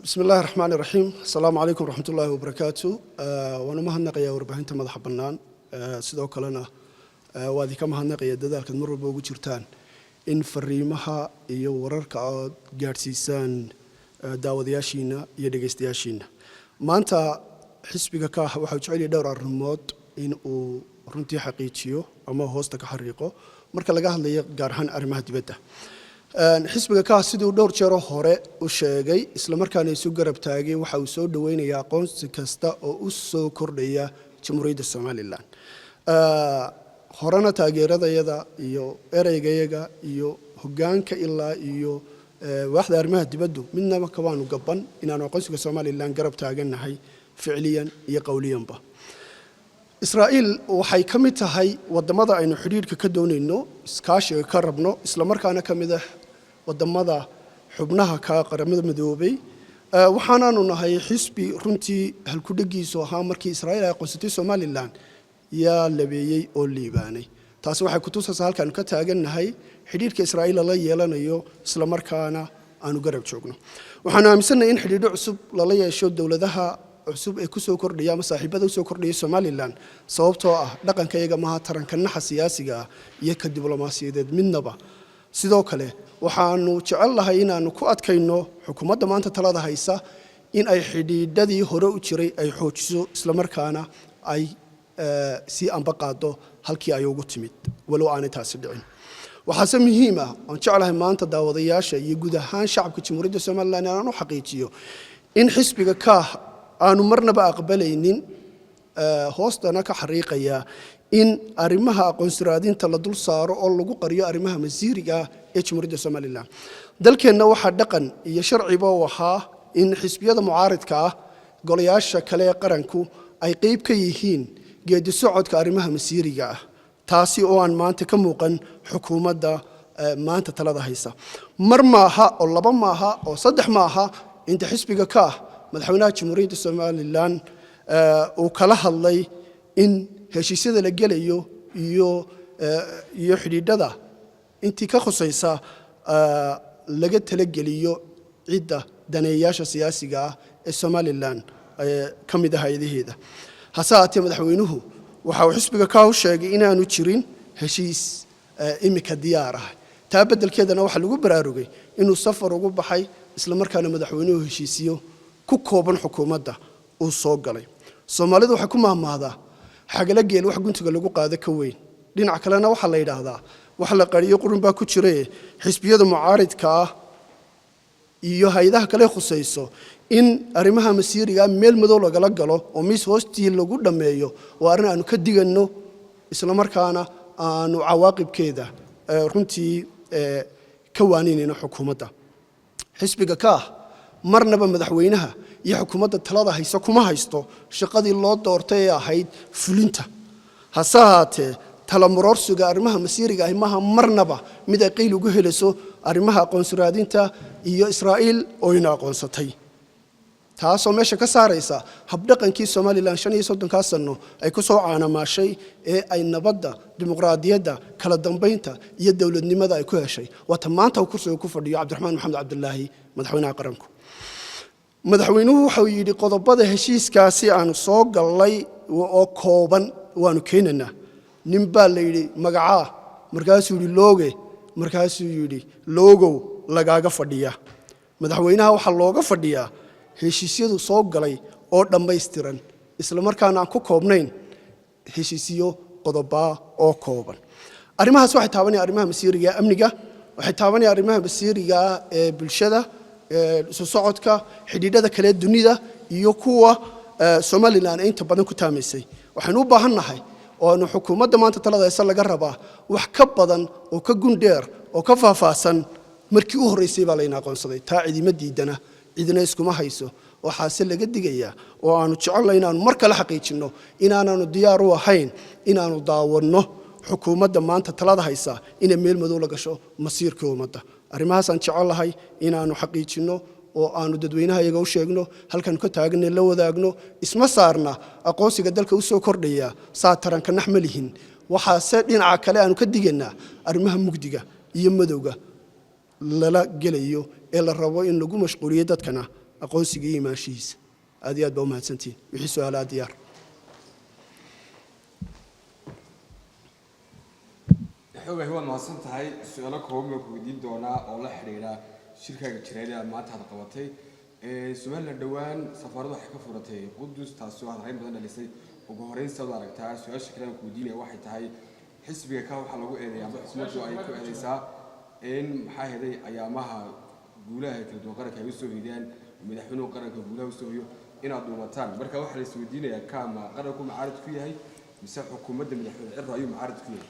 بسم الله الرحمن الرحيم السلام عليكم ورحمة الله وبركاته وأنا مهنقيا وربحين تمدح بنان sidoo kalena waa idinka mahadnaqaya dadaalka mar walba ugu jirtaan in fariimaha iyo wararka aad gaarsiisaan daawadayaashiina iyo dhageystayaashiina maanta xisbiga ka waxa uu jecel yahay dhowr arrimood in uu runtii xaqiijiyo ama hoosta ka xariiqo marka laga hadlayo gaar ahaan arrimaha dibadda xisbiga ka sidoo dhowr jeer hore u sheegay isla markaana isu garab taagay waxa uu soo dhaweynayaa aqoonsi kasta oo u soo kordhaya jamhuuriyadda Soomaaliland horana taageeradayada iyo ereygayaga iyo hoggaanka ilaa iyo waaxda arrimaha dibaddu midnaba ka waanu gaban inaanu aqoonsiga Soomaaliland garab taaganahay ficiliyan iyo qowliyanba Israa'iil waxay ka mid tahay wadamada aynu xiriirka ka doonayno iskaashiga ka rabno isla markaana ka mid ah wadamada xubnaha ka qaramada midoobay waxaanaanu nahay xisbi runtii halku dhagiiso ahaa markii Israa'iil ay aqoonsatay Soomaaliland yaa labeeyay oo liibaanay taasi waxay ku tusaysaa halkaan ka taaganahay xiriirka Israa'iil la yeelanayo isla markaana aanu garab joogno waxaan aaminsanahay in xiriir cusub la yeesho dawladaha cusub ee ku soo kordhaya ama saaxiibada soo kordhaya Soomaaliland sababtoo ah dhaqankayaga ma taranka siyaasiga iyo ka diblomaasiyadeed midnaba sidoo kale waxaanu jecelahay inaanu ku adkayno xukuumadda maanta talada haysa in ay xidhiidhadii hore u jiray ay xoojiso isla markaana ay si amba qaado halkii ay ugu timid walow aanay taasi dhicin waxaase muhiim ah aan jecelahay maanta daawadayaasha iyo guud ahaan shacabka jamhuuriyadda Soomaaliland aanu xaqiijiyo in xisbiga ka aanu marnaba aqbalaynin hoostana ka xariiqaya in arrimaha aqoonsiraadinta la dul saaro oo lagu qariyo arrimaha masiiriga ee jamhuuriyadda Soomaaliland dalkeenna waxa dhaqan iyo sharciba waxa in xisbiyada mucaaridka ah golayaasha kale ee qaranku ay qayb ka yihiin geedi socodka arrimaha masiiriga ah taasi oo aan maanta ka muuqan xukuumadda maanta talada haysa mar maaha oo laba maaha oo saddex maaha inta xisbiga ka madaxweynaha jamhuuriyadda Soomaaliland uu kala hadlay in heshiisyada la gelayo iyo xidhiidhada intii ka khusaysa laga talageliyo cidda daneeyaasha siyaasiga ah ee Soomaaliland ka mid ah hay'adaheeda hasaatee madaxweynuhu waxa uu xisbiga ka sheegay inaanu jirin heshiis imika diyaar ah taa beddelkeedana waxa lagu baraarugay inuu safar ugu baxay isla markaana madaxweynuhu heshiisiyo ku kooban xukuumadda uu soo galay Soomaalidu waxa ku maahmaahdaa xagala geel wax guntiga lagu qaado ka weyn dhinac kalena waxa la yiraahdaa wax la qariyo qurun baa ku jiray xisbiyada mucaaridka ah iyo hay'adaha kale khusayso in arrimaha masiiriga meel madow laga galo oo miis hoostii lagu dhameeyo waa arrin aanu ka digano isla markaana aanu cawaaqibkeeda runtii ka waaninayno xukuumadda xisbiga ka marnaba madaxweynaha iyo xukuumadda talada hayso kuma haysto shaqadii loo doortay ee ahayd fulinta hasaatee talamarorsiga arrimaha masiiriga ah maaha marnaba mid ay qeyl ugu helayso arrimaha aqoonsiraadinta iyo Israa'iil oo ina aqoonsatay taasoo meesha ka saaraysa habdhaqankii Soomaaliland 35 sano ay ku soo caanamaashay ee ay nabadda dimuqraadiyadda kala dambeynta iyo dawladnimada ay ku heshay wata maanta uu kursiga ku fadhiyo Cabdiraxmaan Maxamed Cabdullaahi madaxweynaha qaranku madaxweynuhu waxa uu yidhi qodobada heshiiskaasi aanu soo galay oo kooban waanu keenanaa nin baa la yidhi magacaa markaasuu yidhi looge markaasuu yidhi loogow lagaaga fadhiya madaxweynaha waxa looga fadhiyaa heshiisyadu soo galay oo dhammaystiran isla markaana aan ku koobnayn heshiisyo qodoba oo kooban arrimahaas waxay taabanayaan arrimaha masiiriga amniga waxay taabanayaan arrimaha masiiriga ee bulshada soo socodka xidhiidhada kale dunida iyo kuwa Soomaaliland inta badan ku taamaysay waxaan u baahanahay oo xukuumadda maanta talada haysa laga rabaa wax ka badan oo ka gundheer oo ka faahfaahsan markii u horeysay baa la aqoonsaday taa cidima diidana cidina iskuma hayso waxaase laga digayaa oo aanu jecelahay inaanu mar kale xaqiijino inaanu diyaar u ahayn inaanu daawanno xukuumadda maanta talada haysa inay meel madow la gasho masiirka ummadda arrimahaas aan jecelahay inaanu xaqiijino oo aanu dadweynaha iyaga u sheegno halkan ka taagnay la wadaagno isma saarna aqoonsiga dalka u soo kordhaya taranka naxmalihin waxaase dhinaca kale aanu ka diganaa arrimaha mugdiga iyo madowga lala gelayo ee la rabo in lagu mashquuliyo dadkana aqoonsiga iyo imaashihiisa aad iyo aad baa u mahadsantihiin wixii su'aalaha diyaar xoogay waa mahadsan tahay su'aalo kooban ku weydiin doonaa oo la xiriira shirkaaga jireed ee maanta aad qabatay Soomaaliland dhawaan safaaradu waxay ka furatay Qudus taasoo aad rayn badan dhalisay ugu horeyn soo aragtaa su'aasha kale ku weydiinaya waxay tahay xisbiga ka waxa lagu eedeeyaa xukuumaddu ay ku eedeysaa in maxay haday ayaamaha guulaha kala duwan qaranka ay u soo hideen madaxweynuhu qaranka guulaha u soo hiyo inaad duumataan marka waxa la isweydiinayaa kama qaranku macaarid ku yahay mise xukuumadda madaxweyne cirro ayuu macaarid ku yahay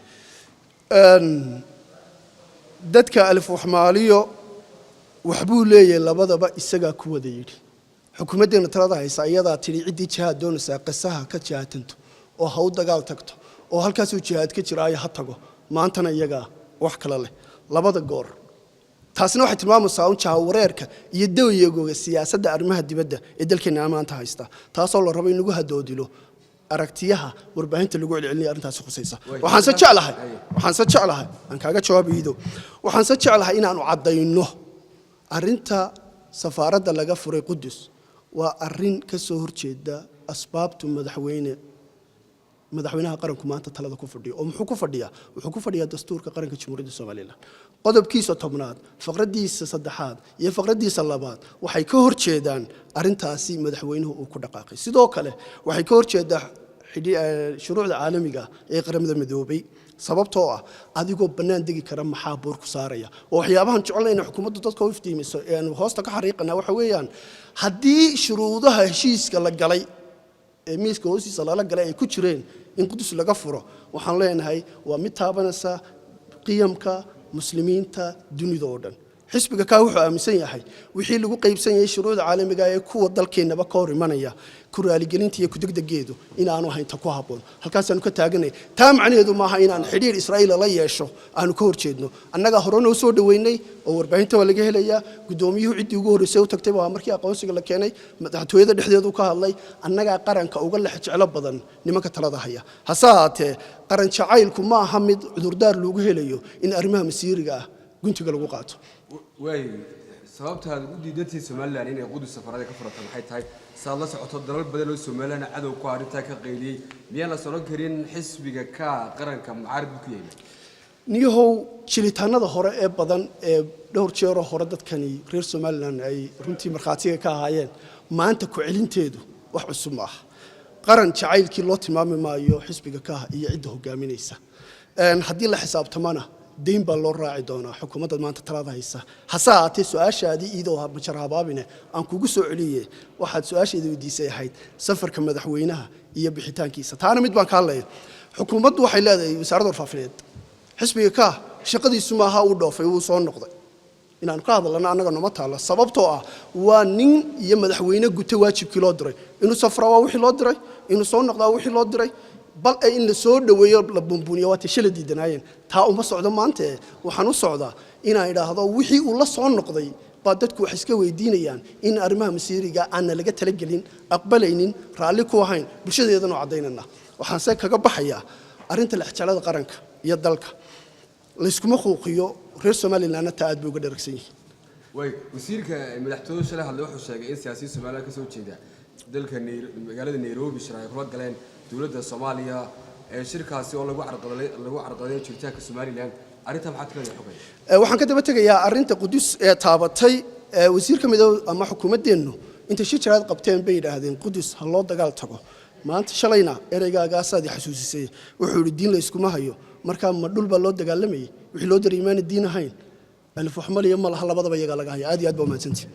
dadka alif waxmaaliyo waxbuu leeyahay labadaba isaga ku wada yiri xukuumaddeena talada haysa ayadaa tiri cidii jihaad doonaysa qasaha ka jihaadanto oo ha u dagaal tagto oo halkaas uu jihaad ka jiraayo ha tago maantana iyaga wax kala leh labada goor taasina waxay tilmaamaysaa un jaha wareerka iyo dawiyagooga siyaasadda arrimaha dibadda ee dalkeena maanta haysta taasoo la rabo in lagu hadoodilo aragtiyaha warbaahinta lagu celcelinayo arrintaas khusaysa waxaan se jeclahay aan kaaga jawaabiyo waxaan se jeclahay inaanu cadayno arrinta safaaradda laga furay Qudus waa arrin ka soo horjeeda asbaabtu madaxweynaha qaranku maanta talada ku fadhiyo oo muxuu ku fadhiyaa dastuurka qaranka Jamhuuriyadda Soomaaliland qodobkiisa 10aad faqradiisa 3aad iyo faqradiisa 2aad waxay ka horjeedaan arrintaasi madaxweynuhu uu ku dhaqaaqay sidoo kale waxay ka horjeedaa shuruucda caalamiga ee qaramada midoobay sababtoo ah adigoo banaan degi kara maxaa buur ku saaraya oo waxyaabahan jecelnayna xukuumaddu dadka u iftiimiso ee aan hoosta ka xariiqana waxa weeyaan haddii shuruudaha heshiiska la galay ee miiska hoostiisa lala galay ay ku jireen in Qudus laga furo waxaan leenahay waa mid taabanaysa qiyamka muslimiinta dunida oo dhan xisbiga ka wuxuu aaminsan yahay wixii lagu qaybsan yahay shuruucda caalamiga ee kuwa dalkeenaba ka hor imanaya ku raaligelinta iyo ku degdegeedu in aanu ahayn ta ku haboon halkaas aanu ka taaganay taa macnaheedu maaha in aan xiriir Israa'iil la yeesho aanu ka horjeedno annaga horena u soo dhaweynay oo warbaahinta waa laga helayaa gudoomiyuhu cidii ugu horeysay u tagtay waa markii aqoonsiga la keenay madaxtooyada dhexdeedu ka hadlay annaga qaranka uga la jecel badan nimanka talada haya hasaate qaran jacaylku ma aha mid cudurdaar lagu helayo in arrimaha masiiriga ah guntiga lagu qaato way sababta ugu diidatay Soomaaliland inay Qudus safarada ka furata maxay tahay saad la socoto dalal badan oo Soomaaliland cadow ku arinta ka qeyliyay miyaan la soo karin xisbiga ka qaranka mucaarid ku yahay niyahow jilitaanada hore ee badan ee dhowr jeer hore dadkani reer Soomaaliland ay runtii markhaatiga ka ahaayeen maanta ku celinteedu wax cusub ah qaran jacaylkii loo tilmaami maayo xisbiga ka iyo cidda hogaaminaysa haddii la xisaabtamana deyn baa loo raaci doonaa xukuumadda maanta talada haysa hasaatee su'aashaadii idoo majar habaabine aan kugu soo celiyay waxaad su'aasheeda weydiisay ahayd safarka madaxweynaha iyo bixitaankiisa taana mid baan ka hadlayaa xukuumaddu waxay leedahay wasaaradda warfaafineed xisbiga ka shaqadiisu maaha uu dhoofay uu soo noqday inaan ka hadalno annaga noma taalo sababtoo ah waa nin iyo madaxweyne guta waajibkii loo diray inuu safro waa wixii loo diray inuu soo noqdo wixii loo diray bal ay in la soo dhaweeyo la bumbuniyo waa tashada diidanayeen taa uma socdo maanta waxaan u socdaa inaan idhaahdo wixii uu la soo noqday baa dadku wax iska weydiinayaan in arrimaha masiiriga aan laga tala gelin aqbalaynin raalli ku ahayn bulshadeedana cadaynana waxaan se kaga baxayaa arrinta la xjalada qaranka iyo dalka la iskuma xuquuqiyo reer Soomaaliland ta aad buu uga dharagsan yahay way wasiirka madaxtooyada shalay hadlay wuxuu sheegay in siyaasiyiin Soomaaliland ka soo jeeda dalka magaalada Nairobi shiraayo kula galeen dawladda Soomaaliya ee shirkaasi oo lagu carqaladeeyay jiritaanka Soomaaliland arinta maxaa ka xogay waxaan ka daba tagayaa arrinta Qudus ee taabatay wasiirka midowga ama xukuumaddeenu inta shirkad qabteen bay yiraahdeen Qudus ha loo dagaal tago maanta shalayna ereygaasaad xasuusisay wuxuu yiri diin la iskuma hayo marka ma dhul ba loo dagaalamay wixii loo dareemayna diin ahayn alif waxmaliyo ma laha labadaba iyaga laga hayo aad iyo aad baa mahadsantihiin